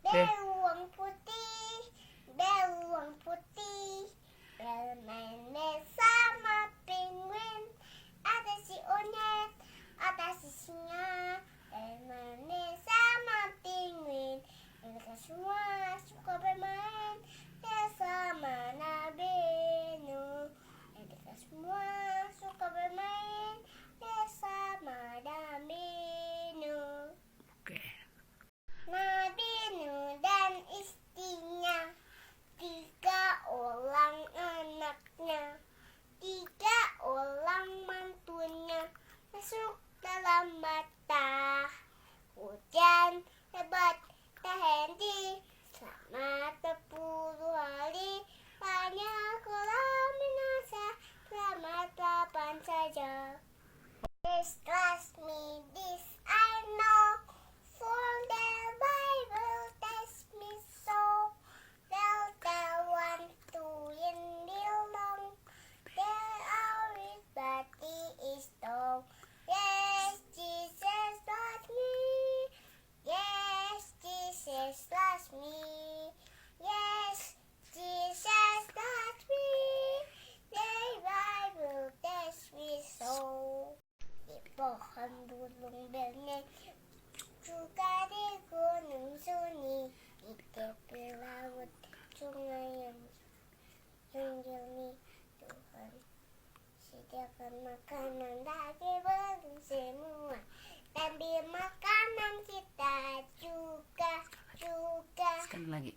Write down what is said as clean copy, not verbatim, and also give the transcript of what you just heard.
Beruang putih, beruang putih, bermain bersama penguin. Ada si onyet, ada si singa, bermain bersama penguin. Mereka semua suka bermain bersama Nabi Nuh. Mereka semua suka bermain bersama Nabi Nuh. Nabi Nuh dan istrinya, 3 orang anaknya, 3 orang mantunya masuk dalam mata. Hujan lebat tak henti selama 10 hari. Banyak orang binasa selama 8 saja. This trust me, this I know. For the Bible tells me so. They'll tell one to in belong. There are it, but he is strong. Yes, Jesus loves me. Yes, Jesus loves me. Yes, Jesus loves me. The Bible tells me so. Di pohon bulung bernyanyi, juga di gunung sunyi, di tepi laut sungai yang jernih. Tuhan sediakan makanan bagi burung semua, dan di makanan kita juga. Sekali lagi.